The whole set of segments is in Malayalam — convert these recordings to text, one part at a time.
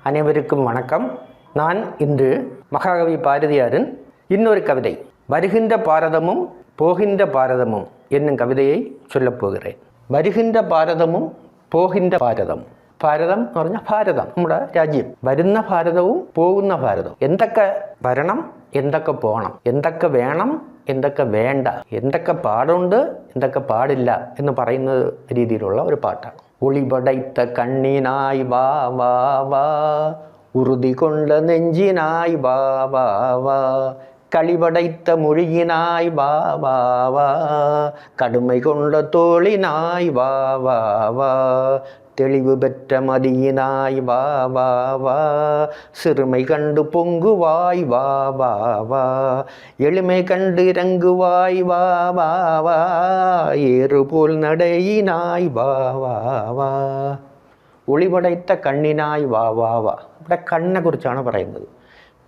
அனைவருக்கும் வணக்கம். நான் இன்று மகாகவி பாரதியாரின் இன்னொரு கவிதை வருகின்ற பாரதமும் போகின்ற பாரதமும் என்னும் കവിതயை ചൊല്ലപ്പോകുகிறேன். വരുகின்ற ഭാരതവും പോകിன்ற ഭാരതം. ഭാരതം എന്ന് പറഞ്ഞാൽ ഭാരതം, നമ്മുടെ രാജ്യം. വരുന്ന ഭാരതവും പോകുന്ന ഭാരതവും. എന്തൊക്കെ വരണം, എന്തൊക്കെ പോകണം, എന്തൊക്കെ വേണം, എന്തൊക്കെ വേണ്ട, എന്തൊക്കെ പാടുണ്ട്, എന്തൊക്കെ പാടില്ല എന്ന് പറയുന്ന രീതിയിലുള്ള ഒരു പാട്ടാണ്. ഒളിപടൈത്ത കണ്ണിനായി വാ വാ വാ, ഉറുതി കൊണ്ട നെഞ്ചിനായി വാ വാ വാ, കളിപടൈത്ത മൊഴിയിനായി വാ വാ വാ, കടുമൈ കൊണ്ട തോളിനായി വാ വാ വാ, തെളിവ് പെറ്റ മതിയിനായി വാ വാ വാ, സിറുമൈ കണ്ടു പൊങ്കുവായി വാ വാ വാ, എളിമൈ കണ്ട് ഇറങ്ങുവായി വാ വാ വാ, ഏറുപോൽ നടയിനായി വാ വാ വാ. ഒളിപടൈത്ത കണ്ണിനായി വാ വാ വാ. ഇവിടെ കണ്ണിനെ കുറിച്ചാണ് പറയുന്നത്.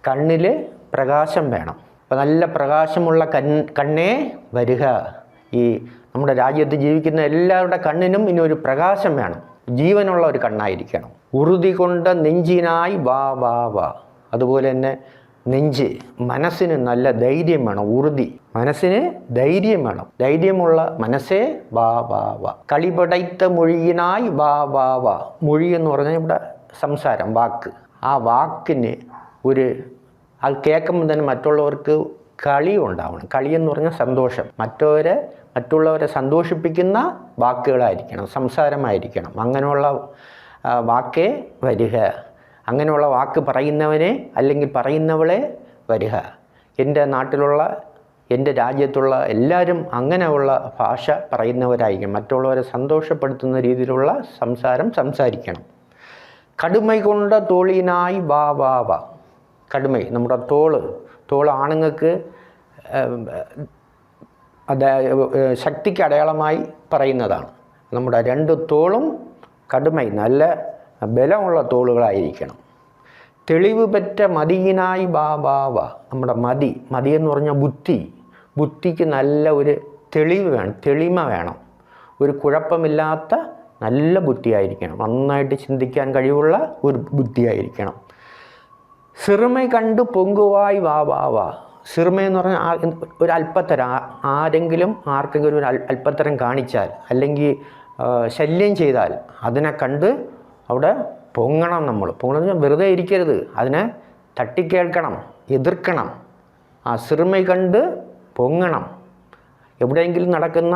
കണ്ണിൽ പ്രകാശം വേണം. അപ്പം നല്ല പ്രകാശമുള്ള കണ്ണേ വരിക. ഈ നമ്മുടെ രാജ്യത്ത് ജീവിക്കുന്ന എല്ലാവരുടെ കണ്ണിനും ഇനി ഒരു പ്രകാശം വേണം. ജീവനുള്ള ഒരു കണ്ണായിരിക്കണം. ഉറുതി കൊണ്ട നെഞ്ചിനായി വാ വാ വാ. അതുപോലെ തന്നെ നെഞ്ച്, മനസ്സിന് നല്ല ധൈര്യം വേണം. ഉറുതി, മനസ്സിന് ധൈര്യം വേണം. ധൈര്യമുള്ള മനസ്സേ വാ വാ വാ. കളിപടൈത്ത മൊഴിയിനായി വാ വാ വാ. മൊഴി എന്ന് പറഞ്ഞാൽ ഇവിടെ സംസാരം, വാക്ക്. ആ വാക്കിന് അത് കേൾക്കുമ്പോൾ തന്നെ മറ്റുള്ളവർക്ക് കളി ഉണ്ടാവണം. കളി എന്ന് പറഞ്ഞാൽ സന്തോഷം. മറ്റുള്ളവരെ സന്തോഷിപ്പിക്കുന്ന വാക്കുകളായിരിക്കണം, സംസാരമായിരിക്കണം. അങ്ങനെയുള്ള വാക്കേ വരിക. അങ്ങനെയുള്ള വാക്ക് പറയുന്നവനെ അല്ലെങ്കിൽ പറയുന്നവളെ വരിക. എൻ്റെ നാട്ടിലുള്ള, എൻ്റെ രാജ്യത്തുള്ള എല്ലാവരും അങ്ങനെയുള്ള ഭാഷ പറയുന്നവരായിരിക്കണം. മറ്റുള്ളവരെ സന്തോഷപ്പെടുത്തുന്ന രീതിയിലുള്ള സംസാരിക്കണം. കടുമൈ കൊണ്ട തോളിനായി വാ വാ വാ. കടുമൈ, നമ്മുടെ തോള് ആണുങ്ങൾക്ക് ശക്തിക്ക് അടയാളമായി പറയുന്നതാണ്. നമ്മുടെ രണ്ട് തോളും കടുമൈ, നല്ല ബലമുള്ള തോളുകളായിരിക്കണം. തെളിവ് പെറ്റ മതിയിനായി വാ വാ വാ. നമ്മുടെ മതി എന്ന് പറഞ്ഞാൽ ബുദ്ധിക്ക് നല്ല ഒരു തെളിവ് വേണം, തെളിമ വേണം. ഒരു കുഴപ്പമില്ലാത്ത നല്ല ബുദ്ധിയായിരിക്കണം. നന്നായിട്ട് ചിന്തിക്കാൻ കഴിവുള്ള ഒരു ബുദ്ധിയായിരിക്കണം. സിറുമൈ കണ്ടു പൊങ്കുവായി വാ വാ വാ. സിറുമ എന്ന് പറഞ്ഞാൽ ഒരു അല്പത്തരം, ആർക്കെങ്കിലും ഒരു അല്പത്തരം കാണിച്ചാൽ അല്ലെങ്കിൽ ശല്യം ചെയ്താൽ അതിനെ കണ്ട് അവിടെ പൊങ്ങണം. നമ്മൾ പൊങ്ങണം, വെറുതെ ഇരിക്കരുത്. അതിനെ തട്ടിക്കേൾക്കണം, എതിർക്കണം. ആ സിറുമൈ കണ്ട് പൊങ്ങണം. എവിടെയെങ്കിലും നടക്കുന്ന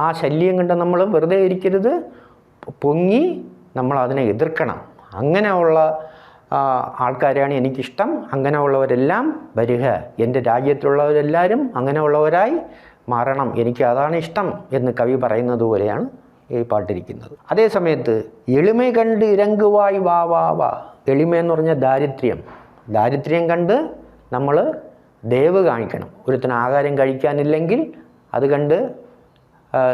ആ ശല്യം കണ്ട് നമ്മൾ വെറുതെ ഇരിക്കരുത്, പൊങ്ങി നമ്മൾ അതിനെ എതിർക്കണം. അങ്ങനെയുള്ള ആൾക്കാരെയാണ് എനിക്കിഷ്ടം. അങ്ങനെയുള്ളവരെല്ലാം വരിക. എൻ്റെ രാജ്യത്തുള്ളവരെല്ലാവരും അങ്ങനെയുള്ളവരായി മാറണം. എനിക്ക് അതാണ് ഇഷ്ടം എന്ന് കവി പറയുന്നത് പോലെയാണ് ഈ പാട്ടിരിക്കുന്നത്. അതേ സമയത്ത് എളിമ കണ്ട് ഇറങ്ങുവായി വാ വാ വാ. എളിമ എന്ന് പറഞ്ഞാൽ ദാരിദ്ര്യം കണ്ട് നമ്മൾ ദയവ് കാണിക്കണം. ഒരുത്തിന് ആഹാരം കഴിക്കാനില്ലെങ്കിൽ അത് കണ്ട്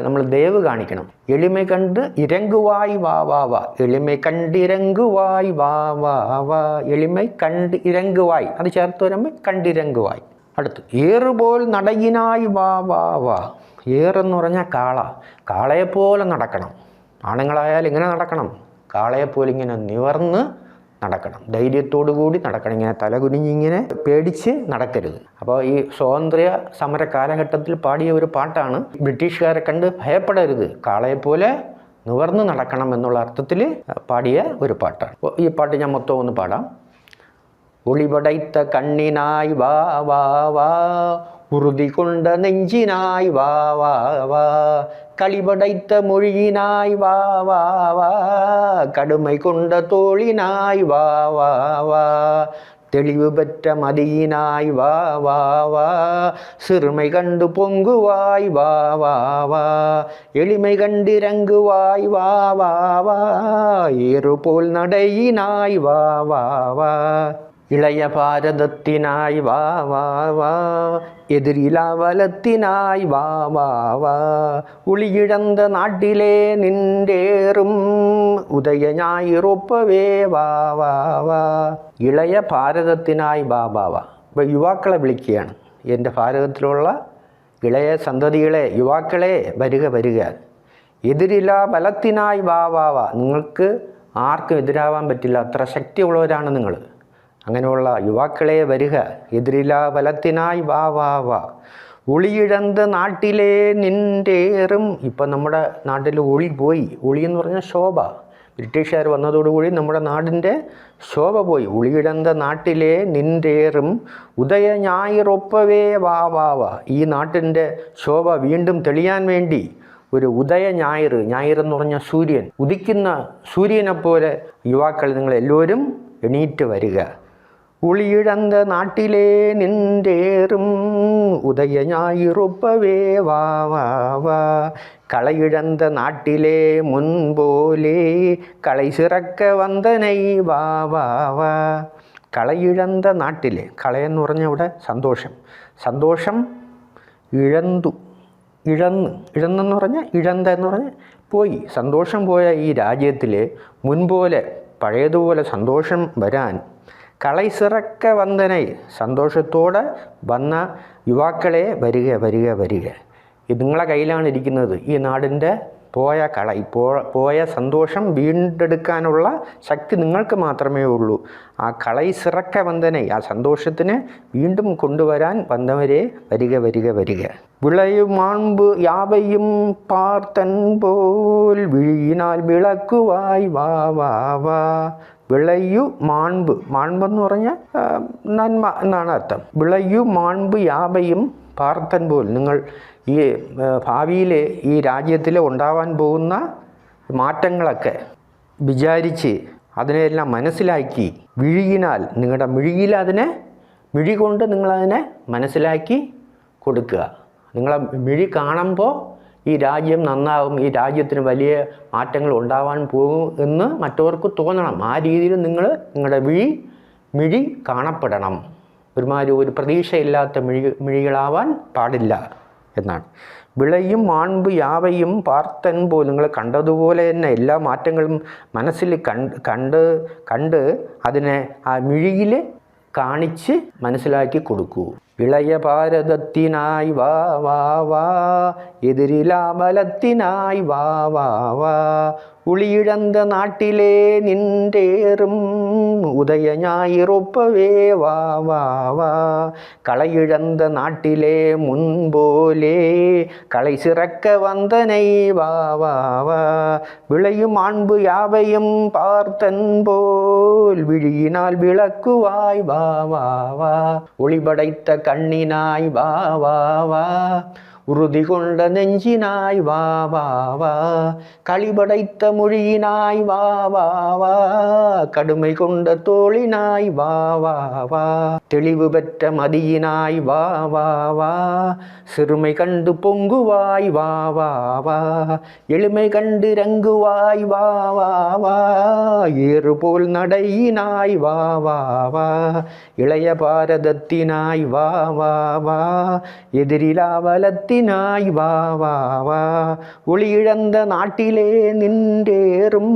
നമ്മൾ ദയവ് കാണിക്കണം. എളിമ കണ്ട് ഇറങ്ങുവായി വാ വാ വാ. എളിമ കണ്ടിറങ്ങുവായി വാ വാ വാ. എളിമ കണ്ട് ഇറങ്ങുവായി, അത് ചേർത്ത് വരുമ്പോൾ കണ്ടിറങ്ങുവായി. അടുത്ത് ഏറുപോൽ നടയിനായി വാ വാ വാ. ഏറെന്ന് പറഞ്ഞാൽ കാളയെപ്പോലെ നടക്കണം. ആണുങ്ങളായാലും ഇങ്ങനെ നടക്കണം. കാളയെപ്പോലെ ഇങ്ങനെ നിവർന്ന് നടക്കണം. ധൈര്യത്തോടു കൂടി നടക്കണം. ഇങ്ങനെ തലകുനിഞ്ഞിങ്ങനെ പേടിച്ച് നടക്കരുത്. അപ്പോൾ ഈ സ്വാതന്ത്ര്യ സമര കാലഘട്ടത്തിൽ പാടിയ ഒരു പാട്ടാണ്. ബ്രിട്ടീഷുകാരെ കണ്ട് ഭയപ്പെടരുത്, കാളയെപ്പോലെ നിവർന്ന് നടക്കണം എന്നുള്ള അർത്ഥത്തിൽ പാടിയ ഒരു പാട്ടാണ്. ഈ പാട്ട് ഞാൻ മൊത്തം ഒന്ന് പാടാം. ഒളിപടൈത്ത കണ്ണിനായി വാ വാ വാ, ഉറുതി കൊണ്ട നെഞ്ചിനായി വാ വാ വാ, കളിപടൈത്ത മൊഴിയിനായി വാ വാ വാ, കടുമൈ കൊണ്ട തോളിനായി വാ വാ വാ, തെളിവ് പെറ്റ മതിയിനായി വാ വാ വാ, സിറുമൈ കണ്ടു പൊങ്കുവായി വാ വാ വാ, എളിമൈ കണ്ടിറങ്ങുവായി വാ വാ വാ, ഏറുപോൽ നടയിനായി വാ വാ വാ, ഇളയ ഭാരതത്തിനായി വാ വാ വാ, എതിരിലാവലത്തിനായി വാ വാ വാ, ഉളിയിഴந்த നാട്ടിലെ നിന്റേറും ഉദയ ഞായിറൊപ്പവേ വാ വാ വാ. ഇളയ ഭാരതത്തിനായി വാ വാ വാ. ഇപ്പോൾ യുവാക്കളെ വിളിക്കുകയാണ്. എൻ്റെ ഭാരതത്തിലുള്ള ഇളയ സന്തതികളെ, യുവാക്കളെ വരിക. എതിരില്ല ബലത്തിനായി വാ വാ വാ. നിങ്ങൾക്ക് ആർക്കും എതിരാവാൻ പറ്റില്ല. അത്ര ശക്തിയുള്ളവരാണ് നിങ്ങൾ. അങ്ങനെയുള്ള യുവാക്കളെ വരിക, എതിരില്ലാ ബലത്തിനായി വാ വാ വാ. ഒളിയിഴന്ത് നാട്ടിലെ നിൻ്റേറും. ഇപ്പം നമ്മുടെ നാട്ടിൽ ഒളി പോയി. ഒളി എന്ന് പറഞ്ഞാൽ ശോഭ. ബ്രിട്ടീഷുകാർ വന്നതോടുകൂടി നമ്മുടെ നാടിൻ്റെ ശോഭ പോയി. ഒളിയിഴന്ത നാട്ടിലെ നിൻ്റേറും ഉദയ ഞായറൊപ്പവേ വാ വാ വാ. ഈ നാട്ടിൻ്റെ ശോഭ വീണ്ടും തെളിയാൻ വേണ്ടി ഒരു ഉദയ ഞായർ, ഞായർ എന്ന് പറഞ്ഞാൽ സൂര്യൻ, ഉദിക്കുന്ന സൂര്യനെ പോലെ യുവാക്കൾ നിങ്ങളെല്ലാവരും എണീറ്റ് വരിക. ഒളിയിഴന്ത നാട്ടിലെ നിൻ്റേറും ഉദയ ഞായറൊപ്പവേ വാ വാ വാ. കളയിഴந்த നാട്ടിലെ മുൻപോലെ കളை சிறக்க വന്ദനൈ വാ വാ വാ. കളയിഴந்த നാട്ടിലെ, കളയെന്ന് പറഞ്ഞാൽ ഇവിടെ സന്തോഷം. സന്തോഷം ഇഴന്നെന്ന് പറഞ്ഞാൽ ഇഴന്ത എന്ന് പറഞ്ഞാൽ പോയി. സന്തോഷം പോയ ഈ രാജ്യത്തിൽ മുൻപോലെ പഴയതുപോലെ സന്തോഷം വരാൻ കളை சிறக்க വന്ദനൈ, സന്തോഷത്തോടെ വന്ന യുവാക്കളെ വരിക വരിക വരിക. ഇത് നിങ്ങളെ കയ്യിലാണ് ഇരിക്കുന്നത്. ഈ നാടിൻ്റെ പോയ പോയ സന്തോഷം വീണ്ടെടുക്കാനുള്ള ശക്തി നിങ്ങൾക്ക് മാത്രമേ ഉള്ളൂ. ആ കളை சிறக்க വന്ദനൈ, ആ സന്തോഷത്തിന് വീണ്ടും കൊണ്ടുവരാൻ വന്നവരെ വരിക വരിക വരിക. വിളയും മാൺപ് യാവയും പാർത്തൻ പോൽ വിഴിയിനാൽ വിളക്കുവായി വാ വാ വാ. വിളയു മാൺപ്, മാൺപെന്ന് പറഞ്ഞാൽ നന്മ എന്നാണ് അർത്ഥം. വിളയു മാൺപ് യാവയും പാർത്തൻ പോൽ, നിങ്ങൾ ഈ ഭാവിയിൽ ഈ രാജ്യത്തിൽ ഉണ്ടാവാൻ പോകുന്ന മാറ്റങ്ങളൊക്കെ വിചാരിച്ച് അതിനെല്ലാം മനസ്സിലാക്കി വിഴിയിനാൽ, നിങ്ങളുടെ മിഴിയിൽ അതിനെ മിഴി കൊണ്ട് നിങ്ങളതിനെ മനസ്സിലാക്കി കൊടുക്കുക. നിങ്ങളെ മിഴി കാണുമ്പോൾ ഈ രാജ്യം നന്നാവും, ഈ രാജ്യത്തിന് വലിയ മാറ്റങ്ങൾ ഉണ്ടാവാൻ പോകും എന്ന് മറ്റവർക്ക് തോന്നണം. ആ രീതിയിൽ നിങ്ങളുടെ മിഴി കാണപ്പെടണം. ഒരുമാതിരി ഒരു പ്രതീക്ഷയില്ലാത്ത മിഴികളാവാൻ പാടില്ല എന്നാണ്. വിളയും മാൺപ് യാവയും പാർത്തൻ പോൽ, നിങ്ങൾ കണ്ടതുപോലെ തന്നെ എല്ലാ മാറ്റങ്ങളും മനസ്സിൽ കണ്ട് അതിനെ ആ മിഴിയിൽ കാണിച്ച് മനസ്സിലാക്കി കൊടുക്കൂ. ഇളയ ഭാരതത്തിനായി വാ വാ വാ, എതിരില്ലാ ബലത്തിനായി വാ വാ വാ. ഒളിയിഴந்த നാട്ടിലെ നിൻ്റേറും ഉദയ ഞായറൊപ്പവേ വാ വാ വാ. കളയിഴந்த നാട്ടിലെ മുൻപോലെ കളை சிறக்க വന്ദനൈ വാ വാ വാ. വിളയും മാൺപ് യാവയും പാർത്തൻ പോൽ വിഴിയിനാൽ വിളക്കുവായി വാ വാ വാ. ഒളിപടൈത്ത കണ്ണിനായി വാ വാ വാ. ഉറുതി കൊണ്ട നെഞ്ചിനായി വാ വാ വാ. കളിപടൈത്ത മൊഴിയിനായി വാ വാ വാ. കടുമൈ കൊണ്ട തോളിനായി വാ വാ വാ. തെളിവ് പെറ്റ മതിയിനായി വാ വാ വാ. സിറുമൈ കണ്ടു പൊങ്കുവായി വാ വാ വാ. എളിമൈ കണ്ട് രംഗുവായി വാ വാ വാ. ഏറുപോൽ നടയിനായി വാ വാ വാ. ഇളയ ഭാരതത്തിനായി വാ വാ വാ. എതിരില്ലാ ബലത്തിനായി വാ വാ വാ. ഒളിയിഴந்த നാട്ടിലെ നിൻ്റേറും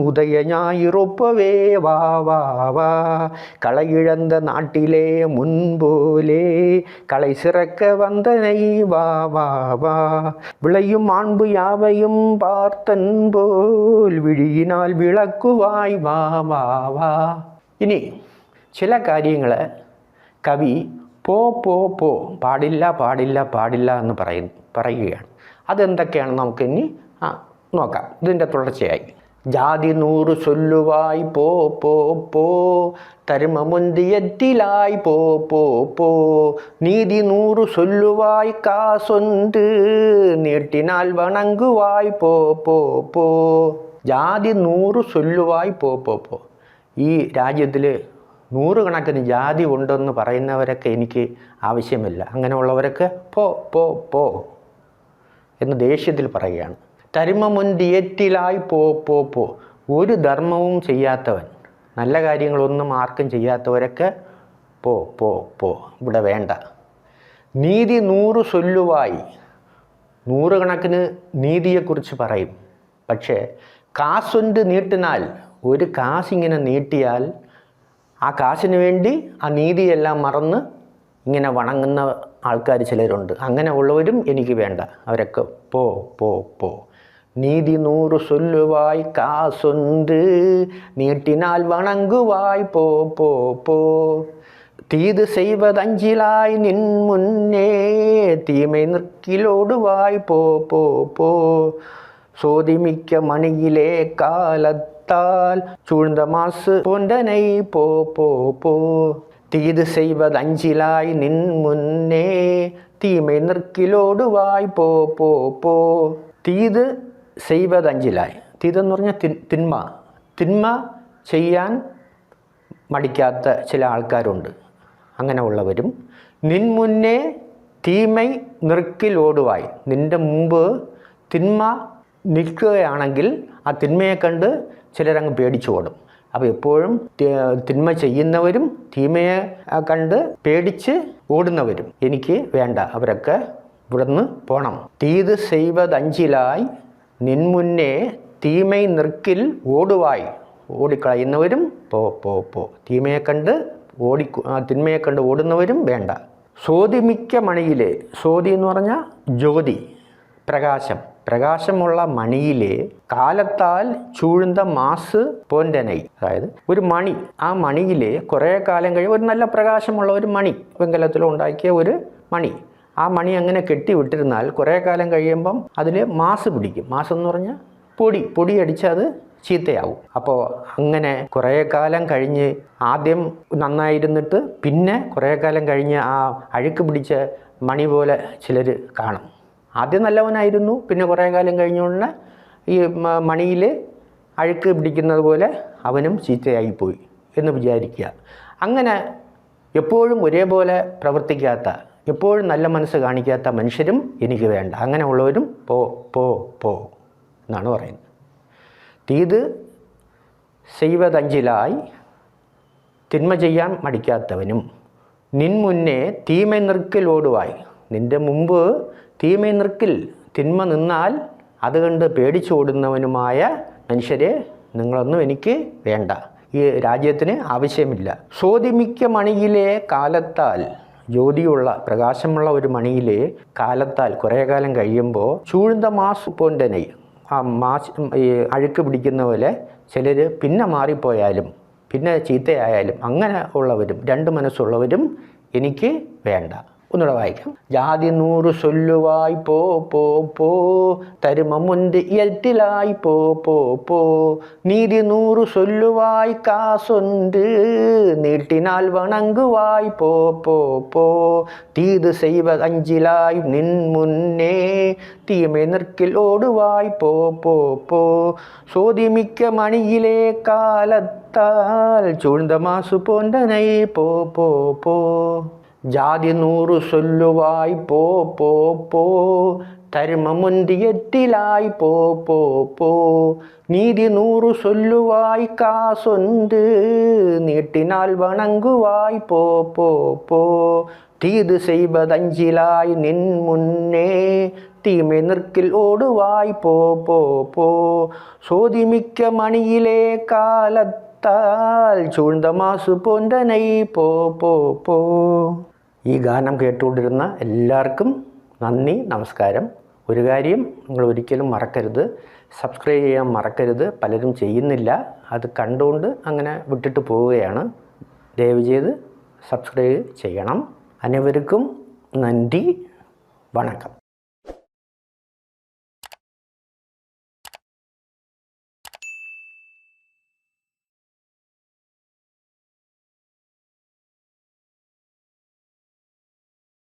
ഉദയ ഞായറൊപ്പവേ വാ വാ വാ. കളയിഴந்த നാട്ടിലെ മുൻപോലെ കളை சிறக்க വന്ദനൈ വാ വാ വാ. വിളയും മാൺപ് യാവയും പാർത്തൻ പോൽ വിഴിയിനാൽ വിളക്കുവായി വാ വാ വാ. ഇനി ചില കാര്യങ്ങൾ കവി പോ പോ പോ, പാടില്ല പാടില്ല പാടില്ല എന്ന് പറയുകയാണ്. അതെന്തൊക്കെയാണ് നമുക്കിനി നോക്കാം. ഇതിൻ്റെ തുടർച്ചയായി. ജാതി 100 ചൊല്ലുവായി പോ പോ പോ, തരുമമുന്തിയറ്റിലായി പോ പോ പോ. നീതി 100 ചൊല്ലുവായി കാസൊണ്ട് നീട്ടിനാൽ വണങ്ങുവായി പോ പോ പോ. ജാതി 100 ചൊല്ലുവായി പോ പോ പോ. ഈ രാജ്യത്തിൽ 100 കണക്കിന് ജാതി ഉണ്ടെന്ന് പറയുന്നവരൊക്കെ എനിക്ക് ആവശ്യമില്ല. അങ്ങനെയുള്ളവരൊക്കെ പോ പോ പോ എന്ന് ദേഷ്യത്തിൽ പറയുകയാണ്. തരുമമുന്തിയറ്റിലായി പോ പോ പോ. ഒരു ധർമ്മവും ചെയ്യാത്തവൻ, നല്ല കാര്യങ്ങളൊന്നും ആർക്കും ചെയ്യാത്തവരൊക്കെ പോ പോ പോ, ഇവിടെ വേണ്ട. നീതി 100 ചൊല്ലുവായി, 100 കണക്കിന് നീതിയെക്കുറിച്ച് പറയും. പക്ഷേ കാശൊണ്ട് നീട്ടിനാൽ, ഒരു കാശിങ്ങനെ നീട്ടിയാൽ ആ കാശിന് വേണ്ടി ആ നീതിയെല്ലാം മറന്ന് ഇങ്ങനെ വണങ്ങുന്ന ആൾക്കാർ ചിലരുണ്ട്. അങ്ങനെ ഉള്ളവരും എനിക്ക് വേണ്ട. അവരൊക്കെ പോ പോ പോ. நீதி 100 சொல்லுவாய் காசுண்டு நீட்டினால் வணங்குவாய் போ போ போ தீது செய்வதஞ்சிலாய் நின் முன்னே தீமை நிற்கிலோடுவாய் போ போ போ சோதிமிக்க மணியிலே காலத்தால் சூழ்ந்த மாசு போன்றனை போ போ போ தீது செய்வதஞ்சிலாய் நின் முன்னே தீமை നിർക്കിലോടുവായ് പോ പോ പോ തീത് ചെയ്വതഞ്ചിലായി തീതെന്ന് പറഞ്ഞാൽ തിന്മ ചെയ്യാൻ മടിക്കാത്ത ചില ആൾക്കാരുണ്ട്. അങ്ങനെ ഉള്ളവരും നിൻ മുന്നേ തീമൈ നിർക്കിലോടുവായി നിൻ്റെ മുമ്പ് തിന്മ നിൽക്കുകയാണെങ്കിൽ ആ തിന്മയെ കണ്ട് ചിലരങ്ങ് പേടിച്ചോടും. അപ്പോൾ എപ്പോഴും തിന്മ ചെയ്യുന്നവരും തീമയെ കണ്ട് പേടിച്ച് ഓടുന്നവരും എനിക്ക് വേണ്ട, അവരൊക്കെ ഇവിടുന്ന് പോണം. തീത് ചെയ്വതഞ്ചിലായി നിൻ മുന്നേ തീമൈ നിർക്കിൽ ഓടുവായി ഓടിക്കളയുന്നവരും പോ പോ പോ തീമയെ കണ്ട് തിന്മയെ കണ്ട് ഓടുന്നവരും വേണ്ട. സോതിമിക്ക മണിയിലെ സോതി എന്ന് പറഞ്ഞാൽ ജ്യോതി പ്രകാശമുള്ള മണിയിലെ കാലത്താൽ ചൂഴ്ന്ന മാസ് പോൻ്റെനൈ, അതായത് ഒരു മണി, ആ മണിയിലെ കുറേ കാലം കഴിയും ഒരു നല്ല പ്രകാശമുള്ള ഒരു മണി, വെങ്കലത്തിലുണ്ടാക്കിയ ഒരു മണി, ആ മണി അങ്ങനെ കെട്ടിവിട്ടിരുന്നാൽ കുറേ കാലം കഴിയുമ്പം അതിൽ മാസ് പിടിക്കും. മാസ് എന്ന് പറഞ്ഞാൽ പൊടി അടിച്ച് അത് ചീത്തയാവും. അപ്പോൾ അങ്ങനെ കുറേ കാലം കഴിഞ്ഞ് ആദ്യം നന്നായിരുന്നിട്ട് പിന്നെ കുറേ കാലം കഴിഞ്ഞ് ആ അഴുക്ക് പിടിച്ച മണി പോലെ ചിലർ കാണും. ആദ്യം നല്ലവനായിരുന്നു, പിന്നെ കുറേ കാലം കഴിഞ്ഞുകൊണ്ട് ഈ മണിയിൽ അഴുക്ക് പിടിക്കുന്നത് പോലെ അവനും ചീത്തയായിപ്പോയി എന്ന് വിചാരിക്കുക. അങ്ങനെ എപ്പോഴും ഒരേപോലെ പ്രവർത്തിക്കാത്ത, എപ്പോഴും നല്ല മനസ്സ് കാണിക്കാത്ത മനുഷ്യരും എനിക്ക് വേണ്ട. അങ്ങനെ ഉള്ളവരും പോ പോ പോ എന്നാണ് പറയുന്നത്. തീത് ചെയ്വതഞ്ചിലായി തിന്മ ചെയ്യാൻ മടിക്കാത്തവനും നിൻ മുന്നേ തീമൈ നിർക്കിലോടുവായി നിൻ്റെ മുമ്പ് തീമൈ നിർക്കിൽ തിന്മ നിന്നാൽ അതുകണ്ട് പേടിച്ചോടുന്നവനുമായ മനുഷ്യരെ നിങ്ങളൊന്നും എനിക്ക് വേണ്ട, ഈ രാജ്യത്തിന് ആവശ്യമില്ല. സോതിമിക്ക മണിയിലെ കാലത്താൽ ജ്യോതിയുള്ള പ്രകാശമുള്ള ഒരു മണിയിലെ കാലത്താൽ കുറേ കാലം കഴിയുമ്പോൾ ചൂഴ്ന്ന മാസ് പോൻ്റെനൈ ആ ഈ അഴുക്ക് പിടിക്കുന്ന പോലെ ചിലർ പിന്നെ മാറിപ്പോയാലും പിന്നെ ചീത്തയായാലും അങ്ങനെ ഉള്ളവരും രണ്ട് മനസ്സുള്ളവരും എനിക്ക് വേണ്ട. ഒന്നുകൂടെ വായിക്കാം. ജാതി 100 ചൊല്ലുവായ് പോ പോ പോ തരുമ മുന്ത് എട്ടിലായി പോ പോ പോ നീതി 100 ചൊല്ലുവായ് കാസുണ്ട് നീട്ടിനാൽ വണങ്ങുവായ് പോ പോ പോ തീത് ചെയ്വതഞ്ചിലായി നിൻ മുന്നേ തീമൈ നിർക്കിൽ ഓടുവായ് പോ പോ പോ സോതിമിക്ക മണിയിലെ കാലത്താൽ ചൂഴ്ന്ന മാസു പോൻ്റെനൈ പോ പോ പോ ജാതി 100 ചൊല്ലുവായ് പോ പോ പോ തരുമ മുന്ത് എട്ടിലായി പോ പോ പോ നീതി 100 ചൊല്ലുവായ് കാസുണ്ട് നീട്ടിനാൽ വണങ്ങുവായ് പോ പോ പോ തീത് ചെയ്വതഞ്ചിലായി നിൻ മുന്നേ തീമൈ നിർക്കിൽ ഓടുവായ് പോ പോ പോ സോതിമിക്ക മണിയിലെ കാലത്താൽ ചൂഴ്ന്ന മാസു പോൻ്റെനൈ പോ പോ പോ. ഈ ഗാനം കേട്ടുകൊണ്ടിരുന്ന എല്ലാവർക്കും നന്ദി, നമസ്കാരം. ഒരു കാര്യം നിങ്ങൾ ഒരിക്കലും മറക്കരുത്, സബ്സ്ക്രൈബ് ചെയ്യാൻ മറക്കരുത്. പലരും ചെയ്യുന്നില്ല, അത് കണ്ടുകൊണ്ട് അങ്ങനെ വിട്ടിട്ട് പോവുകയാണ്. ദയവ് ചെയ്ത് സബ്സ്ക്രൈബ് ചെയ്യണം. അനേവർക്കും നന്ദി, വണക്കം.